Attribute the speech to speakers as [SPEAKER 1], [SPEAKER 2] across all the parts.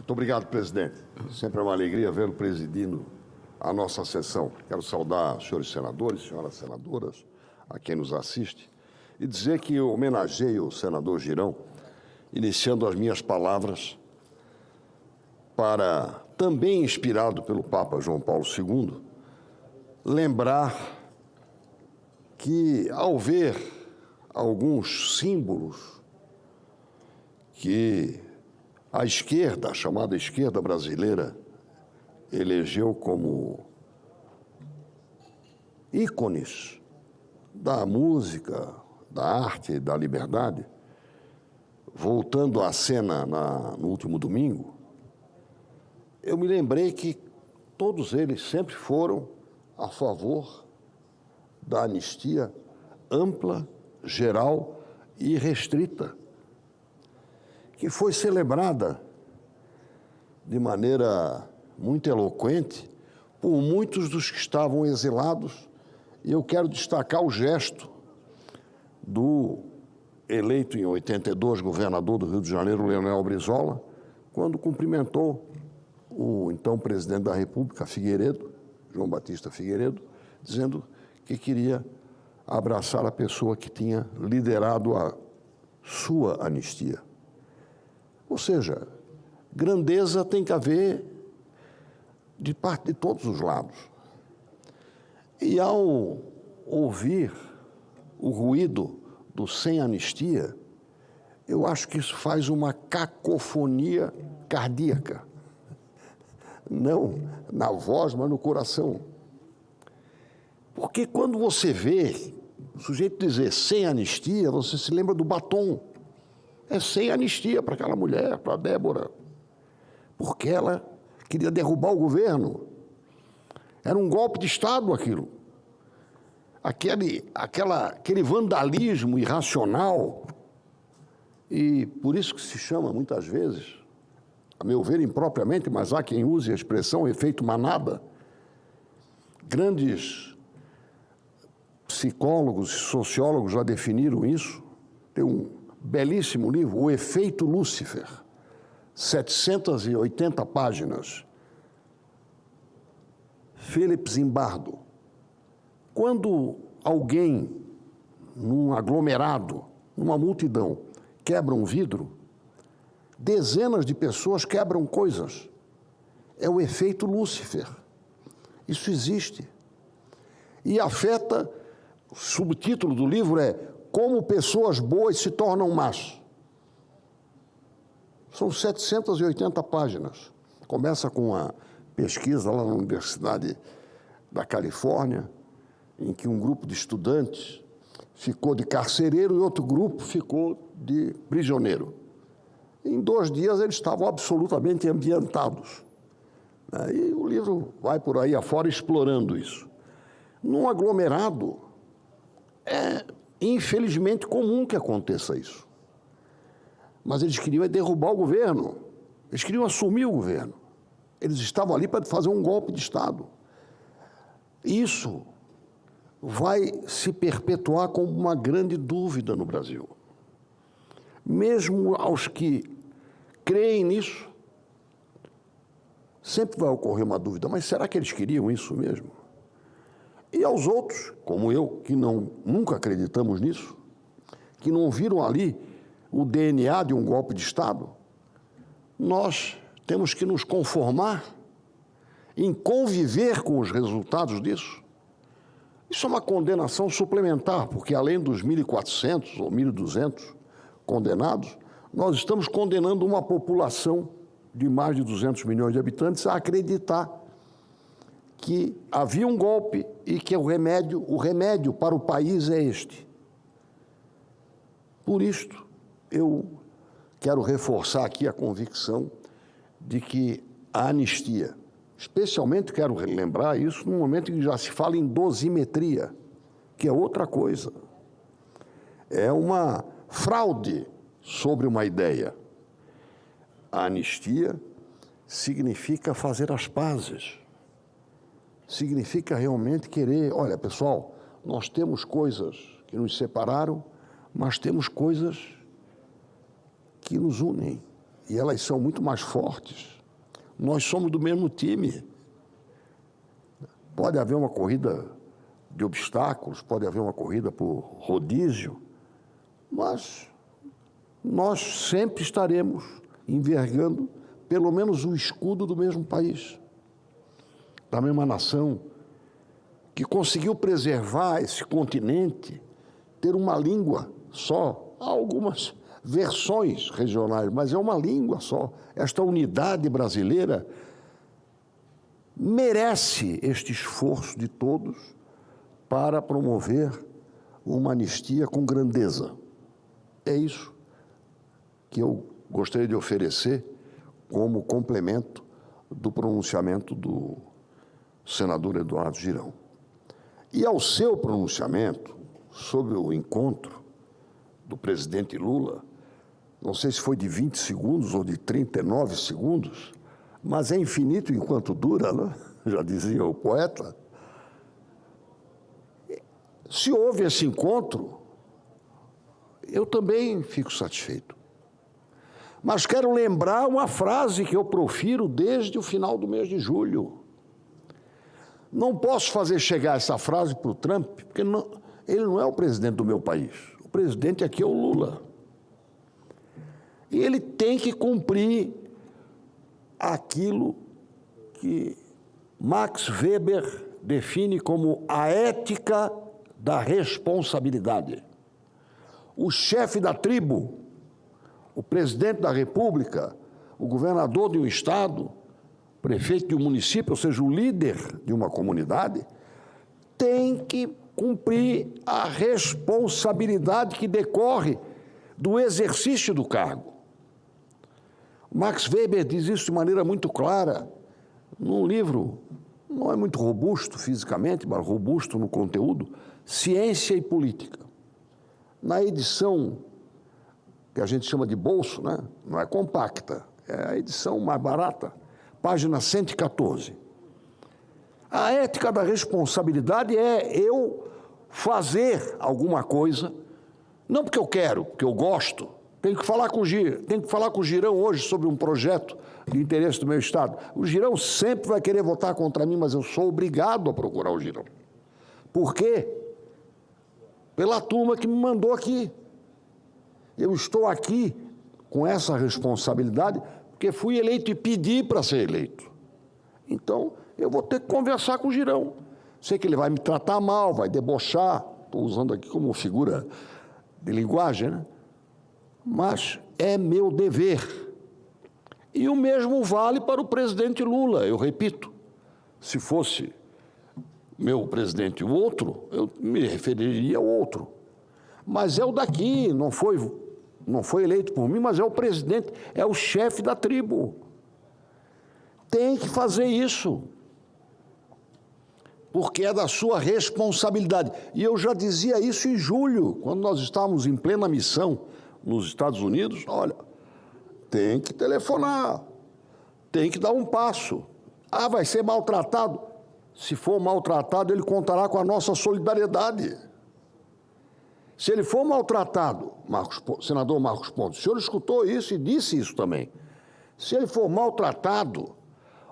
[SPEAKER 1] Muito obrigado, presidente. Sempre é uma alegria vê-lo presidindo a nossa sessão. Quero saudar os senhores senadores, senhoras senadoras, a quem nos assiste, e dizer que eu homenageio o senador Girão, iniciando as minhas palavras para, também inspirado pelo Papa João Paulo II, lembrar que, ao ver alguns símbolos que a esquerda, a chamada esquerda brasileira, elegeu como ícones da música, da arte, da liberdade, voltando à cena no último domingo, eu me lembrei que todos eles sempre foram a favor da anistia ampla, geral e restrita, que foi celebrada de maneira muito eloquente por muitos dos que estavam exilados, e eu quero destacar o gesto do eleito em 82 governador do Rio de Janeiro, Leonel Brizola, quando cumprimentou o então presidente da República, Figueiredo, João Batista Figueiredo, dizendo que queria abraçar a pessoa que tinha liderado a sua anistia. Ou seja, grandeza tem que haver de parte de todos os lados. E ao ouvir o ruído do sem anistia, eu acho que isso faz uma cacofonia cardíaca. Não na voz, mas no coração. Porque quando você vê o sujeito dizer sem anistia, você se lembra do batom. É sem anistia para aquela mulher, para a Débora. Porque ela queria derrubar o governo. Era um golpe de Estado aquilo. Aquele vandalismo irracional. E por isso que se chama, muitas vezes, a meu ver impropriamente, mas há quem use a expressão efeito manada. Grandes psicólogos e sociólogos já definiram isso. Tem um belíssimo livro, O Efeito Lúcifer, 780 páginas. Philip Zimbardo. Quando alguém, num aglomerado, numa multidão, quebra um vidro, dezenas de pessoas quebram coisas. É o efeito Lúcifer. Isso existe. E afeta, o subtítulo do livro é Como pessoas boas se tornam más. São 780 páginas. Começa com uma pesquisa lá na Universidade da Califórnia, em que um grupo de estudantes ficou de carcereiro e outro grupo ficou de prisioneiro. Em 2 dias eles estavam absolutamente ambientados. E o livro vai por aí afora explorando isso. Num aglomerado, é infelizmente comum que aconteça isso. Mas eles queriam derrubar o governo, eles queriam assumir o governo. Eles estavam ali para fazer um golpe de Estado. Isso vai se perpetuar como uma grande dúvida no Brasil. Mesmo aos que creem nisso, sempre vai ocorrer uma dúvida, mas será que eles queriam isso mesmo? E aos outros, como eu, que nunca acreditamos nisso, que não viram ali o DNA de um golpe de Estado, nós temos que nos conformar em conviver com os resultados disso. Isso é uma condenação suplementar, porque além dos 1.400 ou 1.200 condenados, nós estamos condenando uma população de mais de 200 milhões de habitantes a acreditar que havia um golpe e que o remédio para o país é este. Por isto, eu quero reforçar aqui a convicção de que a anistia, especialmente quero lembrar isso no momento em que já se fala em dosimetria, que é outra coisa. É uma fraude sobre uma ideia. A anistia significa fazer as pazes. Significa realmente querer, olha, pessoal, nós temos coisas que nos separaram, mas temos coisas que nos unem, e elas são muito mais fortes Nós somos do mesmo time. Pode haver uma corrida de obstáculos, pode haver uma corrida por rodízio, mas nós sempre estaremos envergando pelo menos o escudo do mesmo país, da mesma nação, que conseguiu preservar esse continente, ter uma língua só. Há algumas versões regionais, mas é uma língua só. Esta unidade brasileira merece este esforço de todos para promover uma anistia com grandeza. É isso que eu gostaria de oferecer como complemento do pronunciamento do senador Eduardo Girão. E ao seu pronunciamento sobre o encontro do presidente Lula, não sei se foi de 20 segundos ou de 39 segundos, mas é infinito enquanto dura, né? Já dizia o poeta. Se houve esse encontro, eu também fico satisfeito. Mas quero lembrar uma frase que eu profiro desde o final do mês de julho. Não posso fazer chegar essa frase para o Trump, porque ele não é o presidente do meu país. O presidente aqui é o Lula. E ele tem que cumprir aquilo que Max Weber define como a ética da responsabilidade. O chefe da tribo, o presidente da República, o governador de um estado, prefeito de um município, ou seja, o líder de uma comunidade, tem que cumprir a responsabilidade que decorre do exercício do cargo. Max Weber diz isso de maneira muito clara num livro, não é muito robusto fisicamente, mas robusto no conteúdo, Ciência e Política. Na edição que a gente chama de bolso, né? Não é compacta, é a edição mais barata, página 114. A ética da responsabilidade é eu fazer alguma coisa, não porque eu quero, porque eu gosto. Tenho que falar com o Girão hoje sobre um projeto de interesse do meu estado. O Girão sempre vai querer votar contra mim, mas eu sou obrigado a procurar o Girão. Por quê? Pela turma que me mandou aqui. Eu estou aqui com essa responsabilidade porque fui eleito e pedi para ser eleito. Então, eu vou ter que conversar com o Girão. Sei que ele vai me tratar mal, vai debochar, estou usando aqui como figura de linguagem, né? Mas é meu dever. E o mesmo vale para o presidente Lula, eu repito. Se fosse meu presidente o outro, eu me referiria ao outro. Mas é o daqui, não foi eleito por mim, mas é o presidente, é o chefe da tribo. Tem que fazer isso, porque é da sua responsabilidade. E eu já dizia isso em julho, quando nós estávamos em plena missão nos Estados Unidos. Olha, tem que telefonar, tem que dar um passo. Ah, vai ser maltratado? Se for maltratado, ele contará com a nossa solidariedade. Se ele for maltratado, senador Marcos Pontes, o senhor escutou isso e disse isso também. Se ele for maltratado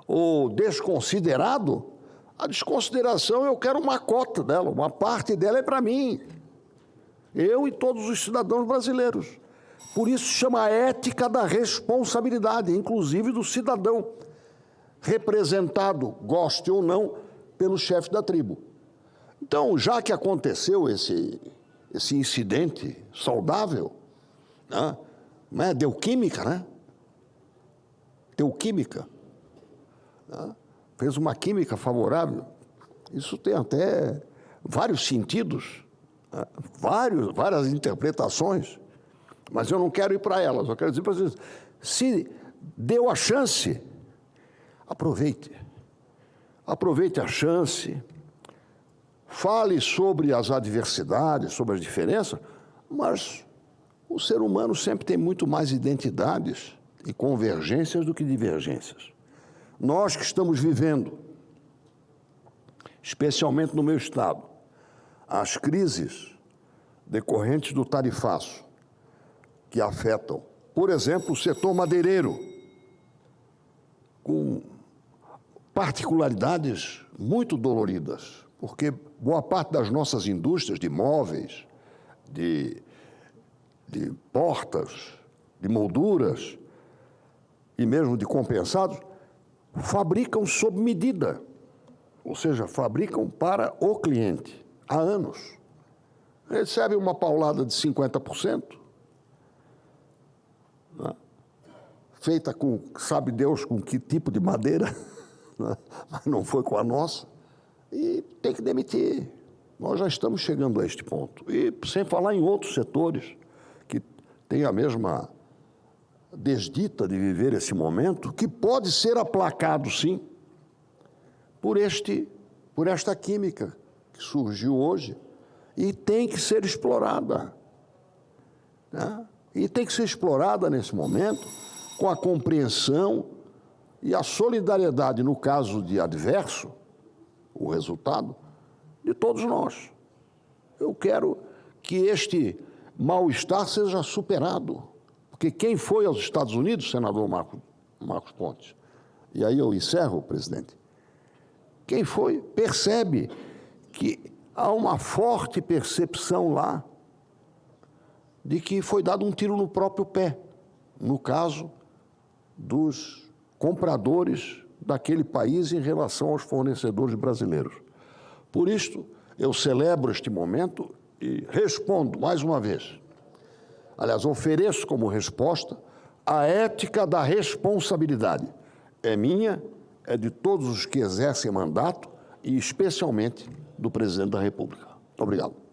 [SPEAKER 1] ou desconsiderado, a desconsideração eu quero uma cota dela, uma parte dela é para mim. Eu e todos os cidadãos brasileiros. Por isso chama a ética da responsabilidade, inclusive do cidadão, representado, goste ou não, pelo chefe da tribo. Então, já que aconteceu esse incidente saudável, né? Deu química, né? Deu química. Né? Fez uma química favorável. Isso tem até vários sentidos, né? Várias interpretações, mas eu não quero ir para elas. Eu quero dizer para vocês, se deu a chance, aproveite. Aproveite a chance, fale sobre as adversidades, sobre as diferenças, mas o ser humano sempre tem muito mais identidades e convergências do que divergências. Nós que estamos vivendo, especialmente no meu estado, as crises decorrentes do tarifaço, que afetam, por exemplo, o setor madeireiro, com particularidades muito doloridas, porque boa parte das nossas indústrias de móveis, de portas, de molduras e mesmo de compensados, fabricam sob medida, ou seja, fabricam para o cliente há anos. Recebe uma paulada de 50%, né? Feita com, sabe Deus com que tipo de madeira, né? Mas não foi com a nossa, e tem que demitir. Nós já estamos chegando a este ponto. E sem falar em outros setores que têm a mesma desdita de viver esse momento, que pode ser aplacado, sim, por esta química que surgiu hoje e tem que ser explorada, né? E tem que ser explorada nesse momento com a compreensão e a solidariedade, no caso de adverso, o resultado, de todos nós. Eu quero que este mal-estar seja superado, porque quem foi aos Estados Unidos, senador Marcos Pontes, e aí eu encerro, presidente, quem foi percebe que há uma forte percepção lá de que foi dado um tiro no próprio pé, no caso dos compradores daquele país em relação aos fornecedores brasileiros. Por isto, eu celebro este momento e respondo mais uma vez. Aliás, ofereço como resposta a ética da responsabilidade. É minha, é de todos os que exercem mandato e especialmente do presidente da República. Muito obrigado.